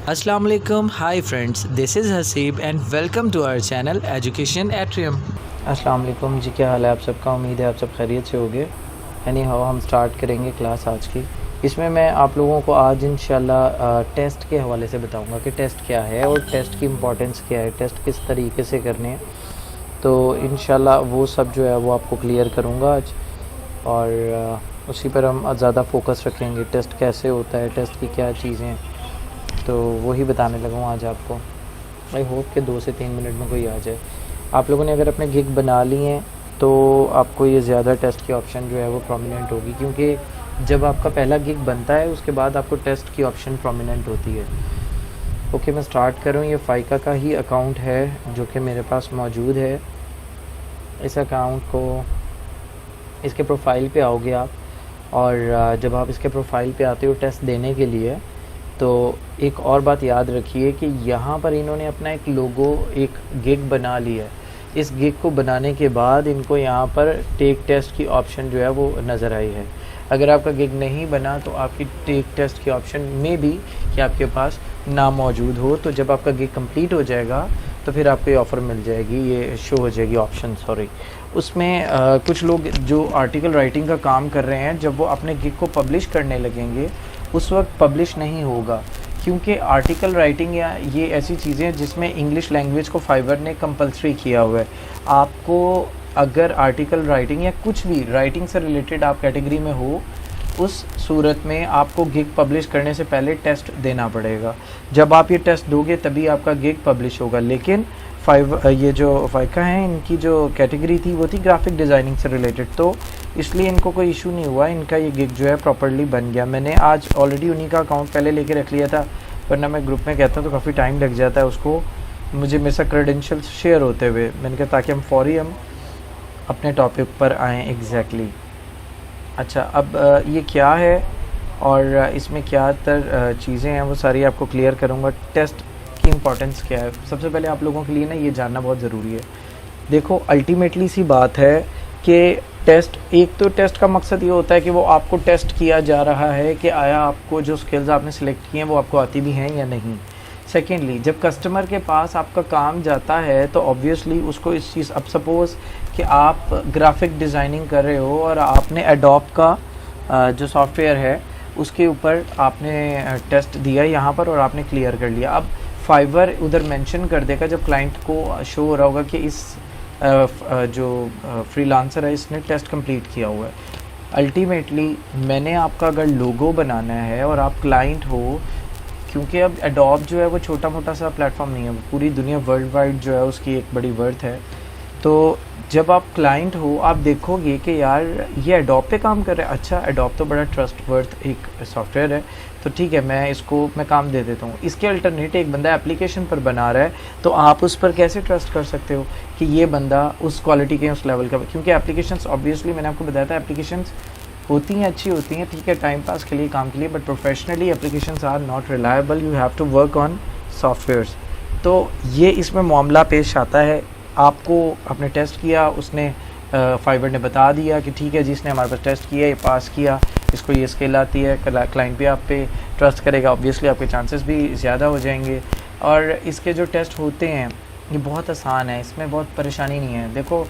अस्सलाम वालेकुम, hi friends, this is Haseeb and welcome to our channel Education Atrium. अस्सलाम वालेकुम जी, क्या हाल है आप सबका। उम्मीद है आप सब खैरियत से होंगे। एनी हाउ हम स्टार्ट करेंगे क्लास आज की। इसमें मैं आप लोगों को आज इंशाल्लाह टेस्ट के हवाले से बताऊंगा कि टेस्ट क्या है और टेस्ट की इम्पोर्टेंस क्या है, टेस्ट किस तरीके से करने हैं। तो इंशाल्लाह वो सब जो है वो आपको क्लियर करूँगा आज, और उसी पर हम ज़्यादा फोकस रखेंगे। टेस्ट कैसे होता है, टेस्ट की क्या चीज़ें हैं, तो वही बताने लगा हूँ आज आपको। आई होप कि 2 से 3 मिनट में कोई आ जाए। आप लोगों ने अगर अपने गिग बना लिए हैं तो आपको ये ज़्यादा टेस्ट की ऑप्शन जो है वो प्रोमिनेंट होगी, क्योंकि जब आपका पहला गिग बनता है उसके बाद आपको टेस्ट की ऑप्शन प्रोमिनेंट होती है। ओके, मैं स्टार्ट करूँ। ये फ़ाइका का ही अकाउंट है जो कि मेरे पास मौजूद है। इस अकाउंट को, इसके प्रोफाइल पे आओगे आप, और जब आप इसके प्रोफाइल पे आते हो टेस्ट देने के लिए, तो एक और बात याद रखिए कि यहाँ पर इन्होंने अपना एक लोगो, एक गिग बना लिया है। इस गिग को बनाने के बाद इनको यहाँ पर टेक टेस्ट की ऑप्शन जो है वो नज़र आई है। अगर आपका गिग नहीं बना तो आपकी टेक टेस्ट की ऑप्शन में भी कि आपके पास ना मौजूद हो, तो जब आपका गिग कंप्लीट हो जाएगा तो फिर आपको ये ऑफ़र मिल जाएगी, ये शो हो जाएगी ऑप्शन, सॉरी। उसमें कुछ लोग जो आर्टिकल राइटिंग का काम कर रहे हैं, जब वो अपने गिग को पब्लिश करने लगेंगे उस वक्त पब्लिश नहीं होगा, क्योंकि आर्टिकल राइटिंग या ये ऐसी चीज़ें हैं जिसमें इंग्लिश लैंग्वेज को फाइवर ने कंपलसरी किया हुआ है। आपको अगर आर्टिकल राइटिंग या कुछ भी राइटिंग से रिलेटेड आप कैटेगरी में हो, उस सूरत में आपको गिग पब्लिश करने से पहले टेस्ट देना पड़ेगा। जब आप ये टेस्ट दोगे तभी आपका गिग पब्लिश होगा। लेकिन ये जो फ़ाइका हैं, इनकी जो कैटेगरी थी वो थी ग्राफिक डिज़ाइनिंग से रिलेटेड, तो इसलिए इनको कोई इशू नहीं हुआ, इनका ये गिग जो है प्रॉपर्ली बन गया। मैंने आज ऑलरेडी उन्हीं का अकाउंट पहले लेके रख लिया था, वरना मैं ग्रुप में कहता हूँ तो काफ़ी टाइम लग जाता है उसको, मुझे मेरे साथ क्रेडेंशियल्स शेयर होते हुए। मैंने कहा ताकि हम फौरी हम अपने टॉपिक पर आएँ एग्जैक्टली। अच्छा, अब ये क्या है और इसमें क्या चीज़ें हैं वो सारी आपको क्लियर करूँगा। टेस्ट की इम्पोर्टेंस क्या है, सबसे पहले आप लोगों के लिए ना ये जानना बहुत ज़रूरी है। देखो, अल्टीमेटली सी बात है कि टेस्ट, एक तो टेस्ट का मकसद ये होता है कि वो आपको टेस्ट किया जा रहा है कि आया आपको जो स्किल्स आपने सेलेक्ट किए हैं वो आपको आती भी हैं या नहीं। सेकेंडली, जब कस्टमर के पास आपका काम जाता है तो ऑब्वियसली उसको इस चीज़, अब सपोज़ कि आप ग्राफिक डिज़ाइनिंग कर रहे हो और आपने एडोब का जो सॉफ्टवेयर है उसके ऊपर आपने टेस्ट दिया यहाँ पर और आपने क्लियर कर लिया। अब फाइवर उधर मेंशन कर देगा जब क्लाइंट को शो हो रहा होगा कि इस जो फ्रीलांसर है इसने टेस्ट कंप्लीट किया हुआ है। अल्टीमेटली मैंने आपका अगर लोगो बनाना है और आप क्लाइंट हो, क्योंकि अब एडोब जो है वो छोटा मोटा सा प्लेटफॉर्म नहीं है, पूरी दुनिया वर्ल्ड वाइड जो है उसकी एक बड़ी वर्थ है। तो जब आप क्लाइंट हो आप देखोगे कि यार ये एडोब पे काम कर रहा है, अच्छा एडोब तो बड़ा ट्रस्ट वर्थ एक सॉफ्टवेयर है, तो ठीक है मैं काम दे देता हूँ। इसके अल्टरनेट एक बंदा एप्लीकेशन पर बना रहा है, तो आप उस पर कैसे ट्रस्ट कर सकते हो कि ये बंदा उस क्वालिटी के, उस लेवल का, क्योंकि एप्लीकेशंस ऑब्वियसली मैंने आपको बताया था एप्लीकेशंस होती हैं, अच्छी होती हैं, ठीक है, टाइम पास के लिए, काम के लिए, but professionally applications are not reliable, you have to work on softwares. तो ये इसमें मामला पेश आता है। आपको आपने टेस्ट किया, उसने फाइवर ने बता दिया कि ठीक है जी, इसने हमारे पास टेस्ट किया, ये पास किया, इसको ये स्किल आती है, क्लाइंट भी आप पे ट्रस्ट करेगा, ऑब्वियसली आपके चांसेस भी ज़्यादा हो जाएंगे। और इसके जो टेस्ट होते हैं ये बहुत आसान है, इसमें बहुत परेशानी नहीं है। देखो,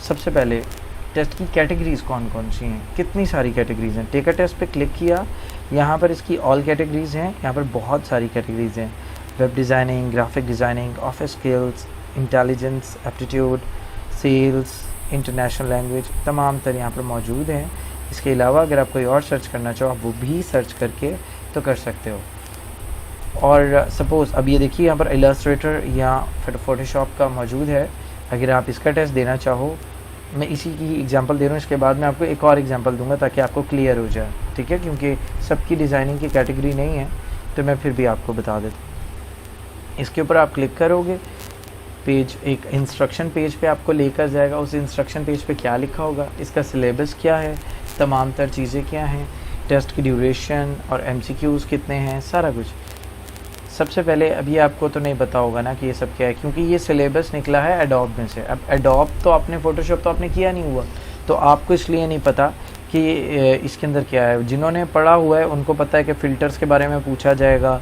सबसे पहले टेस्ट की कैटेगरीज़ कौन कौन सी हैं, कितनी सारी कैटेगरीज़ हैं। टेकर टेस्ट पे क्लिक किया, यहाँ पर इसकी ऑल कैटेगरीज़ हैं, यहाँ पर बहुत सारी कैटेगरीज़ हैं। Web designing, graphic designing, office skills, intelligence, aptitude, sales, international language, तमाम तरह यहाँ पर मौजूद हैं। इसके अलावा अगर आप कोई और सर्च करना चाहो आप वो भी सर्च करके तो कर सकते हो। और सपोज़ अब ये देखिए यहाँ पर इलस्ट्रेटर या फोटोशॉप का मौजूद है। अगर आप इसका टेस्ट देना चाहो, मैं इसी की एग्जांपल दे रहा हूँ, इसके बाद मैं आपको एक और एग्जांपल दूंगा ताकि आपको क्लियर हो जाए, ठीक है, क्योंकि सबकी डिज़ाइनिंग की कैटेगरी नहीं है, तो मैं फिर भी आपको बता देता हूँ। इसके ऊपर आप क्लिक करोगे, पेज एक इंस्ट्रक्शन पेज पे आपको लेकर जाएगा। उस इंस्ट्रक्शन पेज पे क्या लिखा होगा, इसका सिलेबस क्या है, तमाम तर चीज़ें क्या हैं, टेस्ट की ड्यूरेशन और एमसीक्यूज़ कितने हैं, सारा कुछ। सबसे पहले अभी आपको तो नहीं पता होगा ना कि ये सब क्या है, क्योंकि ये सिलेबस निकला है एडोब में से। अब एडोब तो आपने फ़ोटोशॉप तो आपने किया नहीं हुआ, तो आपको इसलिए नहीं पता कि इसके अंदर क्या है। जिन्होंने पढ़ा हुआ है उनको पता है कि फ़िल्टर्स के बारे में पूछा जाएगा,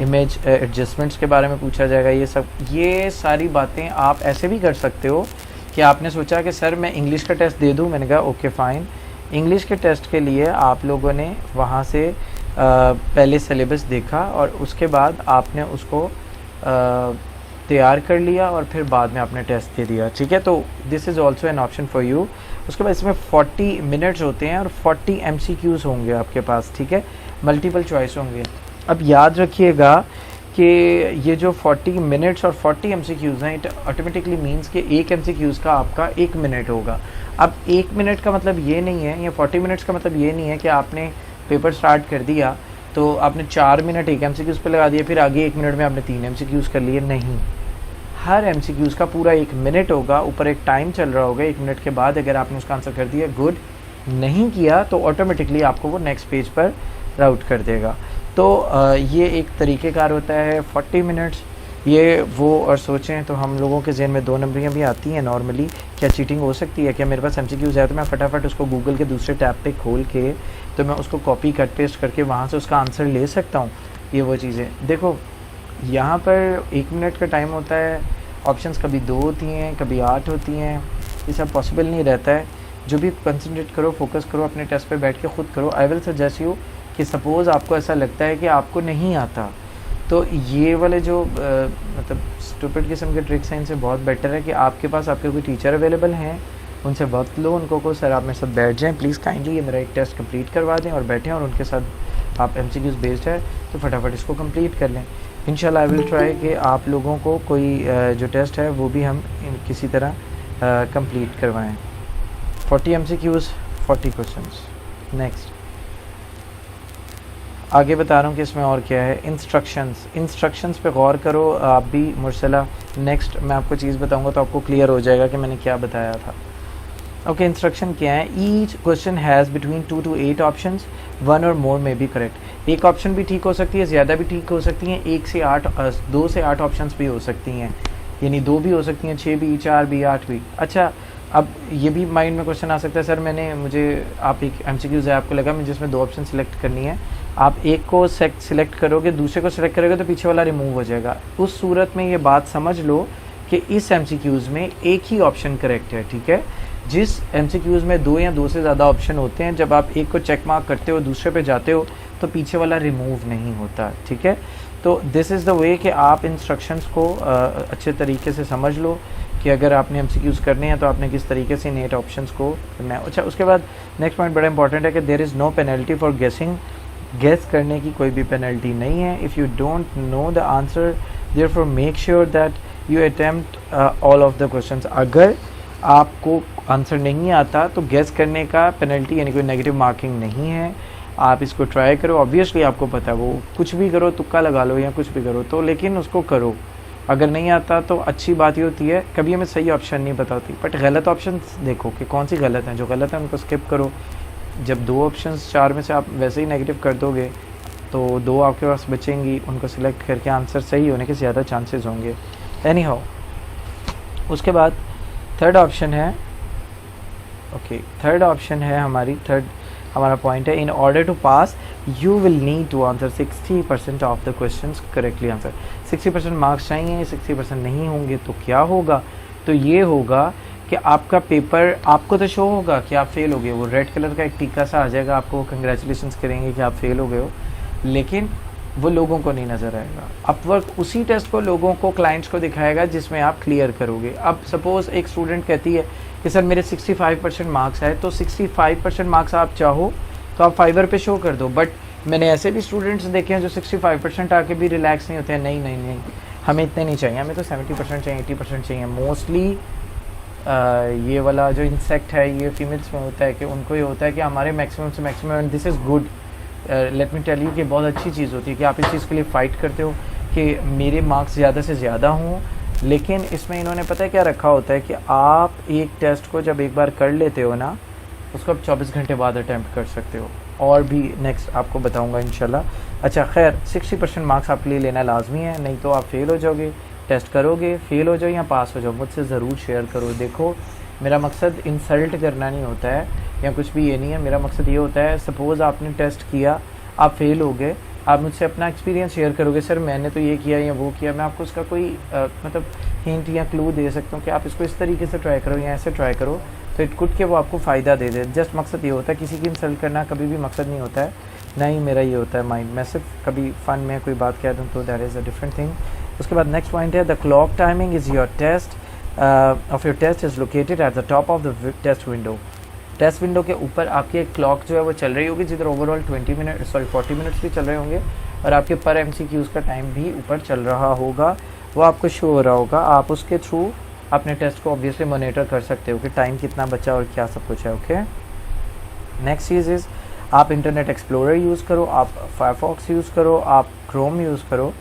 इमेज एडजस्टमेंट्स के बारे में पूछा जाएगा। ये सारी बातें आप ऐसे भी कर सकते हो कि आपने सोचा कि सर मैं इंग्लिश का टेस्ट दे दूँ, मैंने कहा ओके फ़ाइन। इंग्लिश के टेस्ट के लिए आप लोगों ने वहाँ से पहले सिलेबस देखा और उसके बाद आपने उसको तैयार कर लिया और फिर बाद में आपने टेस्ट दे दिया, ठीक है। तो this is also an option for you. उसके बाद इसमें 40 मिनट्स होते हैं और 40 MCQs होंगे आपके पास, ठीक है, मल्टीपल चॉइस होंगे। अब याद रखिएगा कि ये जो 40 मिनट्स और 40 MCQs हैं, इट ऑटोमेटिकली मीन्स कि एक MCQs का आपका 1 मिनट होगा। अब 1 मिनट का मतलब ये नहीं है, या 40 मिनट्स का मतलब ये नहीं है कि आपने पेपर स्टार्ट कर दिया तो आपने 4 मिनट एक MCQs पे लगा दिए, फिर आगे 1 मिनट में आपने 3 MCQs कर लिए। नहीं, हर MCQs का पूरा 1 मिनट होगा, ऊपर एक टाइम चल रहा होगा। 1 मिनट के बाद अगर आपने उसका आंसर कर दिया गुड, नहीं किया तो ऑटोमेटिकली आपको वो नेक्स्ट पेज पर राउट कर देगा। तो ये एक तरीक़ेकार होता है 40 मिनट्स, ये वो। और सोचें तो हम लोगों के ज़हन में 2 नंबरियाँ भी आती हैं नॉर्मली, क्या चीटिंग हो सकती है? क्या मेरे पास MCQs है तो मैं फटाफट उसको गूगल के दूसरे टैब पे खोल के तो मैं उसको कॉपी कट पेस्ट करके वहाँ से उसका आंसर ले सकता हूँ? ये वो चीज़ें देखो, यहाँ पर 1 मिनट का टाइम होता है, ऑप्शंस कभी 2 होती हैं, कभी 8 होती हैं, ये सब पॉसिबल नहीं रहता है। जो भी कंसंट्रेट करो, फोकस करो, अपने टेस्ट पे बैठ के ख़ुद करो। आई विल सजेस्ट यू कि सपोज़ आपको ऐसा लगता है कि आपको नहीं आता, तो ये वाले जो मतलब स्टूपिड किस्म के ट्रिक्स हैं, इनसे बहुत बेटर है कि आपके पास आपके कोई टीचर अवेलेबल हैं, उनसे वक्त लो, उनको को सर आप मेरे साथ बैठ जाएं प्लीज़ काइंडली, ये मेरा एक टेस्ट कंप्लीट करवा दें, और बैठें और उनके साथ आप MCQs बेस्ड है तो फटाफट इसको कंप्लीट कर लें। इंशाल्लाह आई विल ट्राई कि आप लोगों को कोई जो टेस्ट है वो भी हम किसी तरह कंप्लीट करवाएं। 40 MCQs 40 क्वेश्चंस। नेक्स्ट आगे बता रहा हूँ कि इसमें और क्या है। इंस्ट्रक्शंस पे गौर करो आप भी मुरसला। नेक्स्ट मैं आपको चीज़ बताऊँगा तो आपको क्लियर हो जाएगा कि मैंने क्या बताया था। ओके, इंस्ट्रक्शन क्या है? Each question has between 2 to 8 options, 1 और मोर में बी करेक्ट। एक ऑप्शन भी ठीक हो सकती है, ज़्यादा भी ठीक हो सकती हैं, 2 से 8 ऑप्शंस भी हो सकती हैं, यानी 2 भी हो सकती हैं, 6 भी, 4 भी, 8 भी। अच्छा, अब ये भी माइंड में क्वेश्चन आ सकता है, सर मुझे आप एक MCQs है, आपको लगा मैं जिसमें 2 ऑप्शन सिलेक्ट करनी है, आप एक को सिलेक्ट करोगे, दूसरे को सिलेक्ट करोगे तो पीछे वाला रिमूव हो जाएगा। उस सूरत में ये बात समझ लो कि इस MCQs में एक ही ऑप्शन करेक्ट है, ठीक है। जिस MCQs में 2 या 2 से ज़्यादा ऑप्शन होते हैं, जब आप एक को चेक मार्क करते हो, दूसरे पे जाते हो तो पीछे वाला रिमूव नहीं होता, ठीक है। तो दिस इज़ द वे कि आप इंस्ट्रक्शंस को अच्छे तरीके से समझ लो कि अगर आपने MCQs करने हैं तो आपने किस तरीके से इन 8 ऑप्शंस को करना है। अच्छा, उसके बाद नेक्स्ट पॉइंट बड़ा इंपॉर्टेंट है कि there is no penalty for guessing. Guess करने की कोई भी पेनल्टी नहीं है। If you don't know the answer therefore make sure that you attempt all of the questions. अगर आपको आंसर नहीं आता तो गेस करने का पेनल्टी यानी कोई नेगेटिव मार्किंग नहीं है, आप इसको ट्राई करो। ऑब्वियसली आपको पता है, वो कुछ भी करो, तुक्का लगा लो या कुछ भी करो तो, लेकिन उसको करो। अगर नहीं आता तो अच्छी बात ये होती है, कभी हमें सही ऑप्शन नहीं पता होती, बट गलत ऑप्शन देखो कि कौन सी गलत हैं, जो गलत है उनको स्किप करो। जब 2 ऑप्शंस 4 में से आप वैसे ही नेगेटिव कर दोगे तो 2 आपके पास बचेंगी, उनको सिलेक्ट करके आंसर सही होने के ज़्यादा चांसेस होंगे। एनी हाउ, उसके बाद थर्ड ऑप्शन है, ओके, थर्ड ऑप्शन है हमारा पॉइंट है, in order to pass you will need to answer 60% of the questions correctly answer. 60% marks चाहिए, 60% नहीं होंगे तो क्या होगा? तो ये होगा कि आपका पेपर आपको तो शो होगा कि आप फेल हो गए, वो रेड कलर का एक टीका सा आ जाएगा, आपको कंग्रेचुलेशंस करेंगे कि आप फेल हो गए हो, लेकिन वो लोगों को नहीं नज़र आएगा। अपवर्क उसी टेस्ट को लोगों को, क्लाइंट्स को दिखाएगा जिसमें आप क्लियर करोगे। अब सपोज़ एक स्टूडेंट कहती है कि सर मेरे 65% मार्क्स आए, तो 65% मार्क्स आप चाहो तो आप फाइवर पे शो कर दो। बट मैंने ऐसे भी स्टूडेंट्स देखे हैं जो 65% आके भी रिलैक्स नहीं होते हैं, नहीं हमें इतने नहीं चाहिए, हमें तो 70% चाहिए, 80% चाहिए। मोस्टली ये वाला जो इंसेक्ट है ये फीमेल्स में होता है कि उनको ये होता है कि हमारे मैक्सिमम से maximum, and this is good, let me tell you कि बहुत अच्छी चीज़ होती है कि आप इस चीज़ के लिए फ़ाइट करते हो कि मेरे मार्क्स ज़्यादा से ज़्यादा हों। लेकिन इसमें इन्होंने पता है क्या रखा होता है कि आप एक टेस्ट को जब एक बार कर लेते हो ना, उसको आप 24 घंटे बाद अटैम्प्ट कर सकते हो, और भी नेक्स्ट आपको बताऊंगा इंशाल्लाह। अच्छा खैर, 60% मार्क्स आपके लिए लेना लाजमी है, नहीं तो आप फेल हो जाओगे। टेस्ट करोगे, फेल हो जाओ या पास हो जाओ, मुझसे ज़रूर शेयर करो। देखो, मेरा मकसद इंसल्ट करना नहीं होता है या कुछ भी ये नहीं है, मेरा मकसद ये होता है, सपोज़ आपने टेस्ट किया, आप फेल हो गए, आप मुझसे अपना एक्सपीरियंस शेयर करोगे, सर मैंने तो ये किया या वो किया, मैं आपको उसका कोई मतलब हिंट या क्लू दे सकता हूँ कि आप इसको इस तरीके से ट्राई करो या ऐसे ट्राई करो, तो इट कुड के वो आपको फ़ायदा दे दे। जस्ट मकसद ये होता है, किसी की इंसल्ट करना कभी भी मकसद नहीं होता है, ना ही मेरा ये होता है माइंड। मैं सिर्फ कभी फ़न में कोई बात कह दूँ तो that is a different thing. उसके बाद नेक्स्ट पॉइंट है, the clock timing is your test of your test is located at the top of the test window. Test window के ऊपर आपकी एक क्लॉक जो है वो चल रही होगी, जिधर ओवरऑल 40 मिनट्स भी चल रहे होंगे और आपके पर MCQs का टाइम भी ऊपर चल रहा होगा, वो आपको शो हो रहा होगा। आप उसके थ्रू अपने टेस्ट को ऑब्वियसली मॉनिटर कर सकते हो कि टाइम कितना बचा और क्या सब कुछ है। ओके, नेक्स्ट चीज़ इज़ आप इंटरनेट एक्सप्लोरर यूज़ करो, आप फायरफॉक्स यूज़ करो, आप क्रोम यूज़ करो।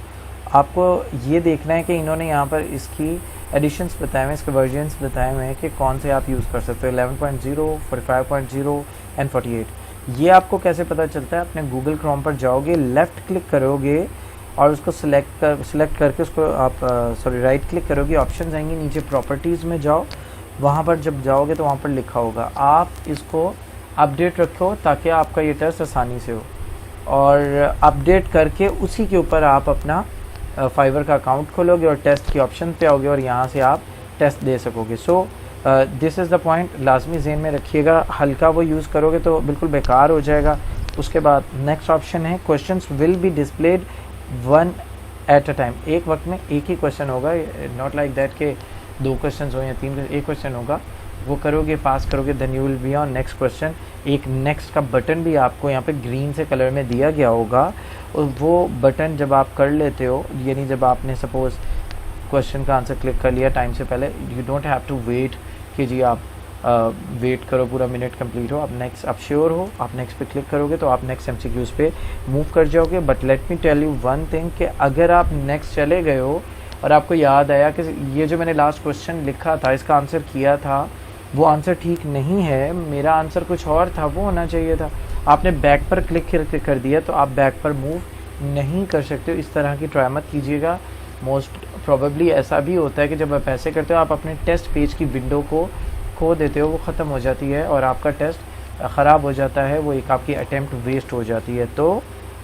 आपको ये देखना है कि इन्होंने यहाँ पर इसकी एडिशंस बताए हुए, इसके वर्जन्स बताए हुए हैं कि कौन से आप यूज़ कर सकते हो, 11.0, 45.0 एंड 48। ये आपको कैसे पता चलता है? अपने गूगल क्रोम पर जाओगे, लेफ़्ट क्लिक करोगे और उसको सिलेक्ट करके उसको आप राइट क्लिक करोगे, ऑप्शन आएंगी, नीचे प्रॉपर्टीज़ में जाओ, वहाँ पर जब जाओगे तो वहाँ पर लिखा होगा, आप इसको अपडेट रखो ताकि आपका ये टेस्ट आसानी से हो, और अपडेट करके उसी के ऊपर आप अपना फाइवर का अकाउंट खोलोगे और टेस्ट के ऑप्शन पे आओगे और यहाँ से आप टेस्ट दे सकोगे। So this is the point, लाजमी ज़हन में रखिएगा। हल्का वो यूज़ करोगे तो बिल्कुल बेकार हो जाएगा। उसके बाद नेक्स्ट ऑप्शन है, questions will be displayed one at a time. एक वक्त में एक ही क्वेश्चन होगा, नॉट लाइक दैट के 2 क्वेश्चन हो या 3, एक क्वेश्चन होगा। वो करोगे, पास करोगे, then you will be on next question. एक नेक्स्ट का बटन भी आपको यहाँ पे ग्रीन से कलर में दिया गया होगा, और वो बटन जब आप कर लेते हो, यानी जब आपने सपोज़ क्वेश्चन का आंसर क्लिक कर लिया टाइम से पहले, you don't have to wait कि जी आप वेट करो पूरा मिनट कंप्लीट हो। आप नेक्स्ट, आप श्योर हो, आप नेक्स्ट पे क्लिक करोगे तो आप नेक्स्ट MCQs पे मूव कर जाओगे। But let me tell you one thing कि अगर आप नेक्स्ट चले गए हो और आपको याद आया कि ये जो मैंने लास्ट क्वेश्चन लिखा था, इसका आंसर किया था, वो आंसर ठीक नहीं है, मेरा आंसर कुछ और था, वो होना चाहिए था, आपने बैक पर क्लिक कर दिया, तो आप बैक पर मूव नहीं कर सकते हो। इस तरह की ट्राई मत कीजिएगा। मोस्ट प्रोबेबली ऐसा भी होता है कि जब आप ऐसे करते हो, आप अपने टेस्ट पेज की विंडो को खो देते हो, वो ख़त्म हो जाती है और आपका टेस्ट ख़राब हो जाता है, वो एक आपकी अटैम्प्ट वेस्ट हो जाती है। तो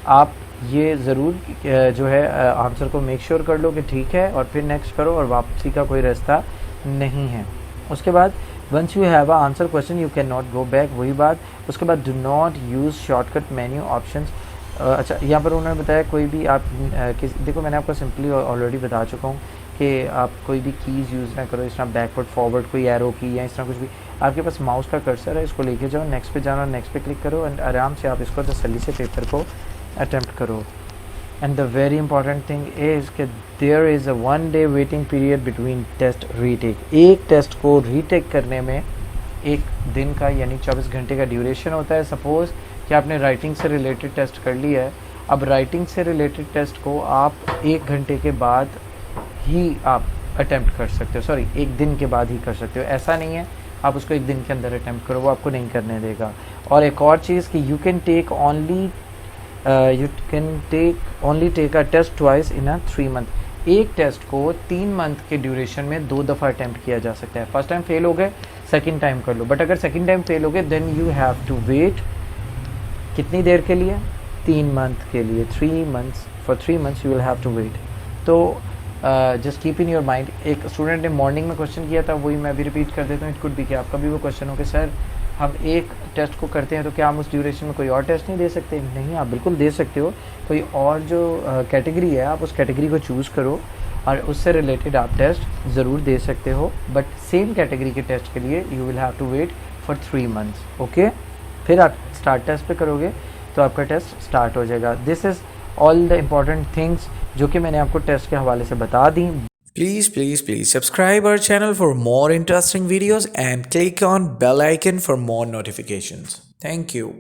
आप ये ज़रूर जो है आंसर को मेक श्योर कर लो कि ठीक है, और फिर नेक्स्ट करो, और वापसी का कोई रास्ता नहीं है। उसके बाद once you have a answer question you can not go back, वही बात। उसके बाद do not use shortcut menu options. अच्छा, यहाँ पर उन्होंने बताया कोई भी आप देखो, मैंने आपको सिंपली ऑलरेडी बता चुका हूँ कि आप कोई भी कीज़ यूज़ ना करो, इस तरह बैकवर्ड फॉरवर्ड, कोई एरो की या इस तरह कुछ भी। आपके पास माउस का कर्सर है, इसको लेके जाओ, नेक्स्ट पे जाना, नेक्स्ट पे क्लिक करो, एंड आराम से आप इसको तसल्ली से पेपर को अटैम्प्ट करो। And the very important thing is कि there is a 1 day waiting period between test retake. एक टेस्ट को रीटेक करने में 1 दिन का यानी 24 घंटे का ड्यूरेशन होता है। सपोज़ कि आपने राइटिंग से रिलेटेड टेस्ट कर लिया है, अब राइटिंग से रिलेटेड टेस्ट को आप 1 घंटे के बाद ही आप अटैम्प्ट कर सकते हो, सॉरी 1 दिन के बाद ही कर सकते हो। ऐसा नहीं है आप उसको 1 दिन के अंदर अटैम्प्ट करो, वो आपको नहीं करने देगा। और एक और चीज़ कि you can only take a test twice in a 3 month। एक टेस्ट को 3 मंथ के ड्यूरेशन में 2 दफ़ा अटैम्प्ट किया जा सकता है। फर्स्ट टाइम फेल हो गए, सेकंड टाइम कर लो, बट अगर सेकंड टाइम फेल हो गए then you have to wait कितनी देर के लिए? 3 मंथ के लिए, 3 months, for 3 months you will have to wait. तो just keep in your mind. एक स्टूडेंट ने मॉर्निंग में क्वेश्चन किया था, वही मैं भी रिपीट कर देता हूँ। इट कुड बी कि आपका भी वो क्वेश्चन हो कि सर हम एक टेस्ट को करते हैं तो क्या हम उस ड्यूरेशन में कोई और टेस्ट नहीं दे सकते? नहीं, आप बिल्कुल दे सकते हो। कोई और जो कैटेगरी है, आप उस कैटेगरी को चूज़ करो और उससे रिलेटेड आप टेस्ट ज़रूर दे सकते हो, बट सेम कैटेगरी के टेस्ट के लिए you will have to wait for 3 months। Okay, फिर आप स्टार्ट टेस्ट पे करोगे तो आपका टेस्ट स्टार्ट हो जाएगा। This is all the important things जो कि मैंने आपको टेस्ट के हवाले से बता दी। Please subscribe our channel for more interesting videos and click on bell icon for more notifications. Thank you.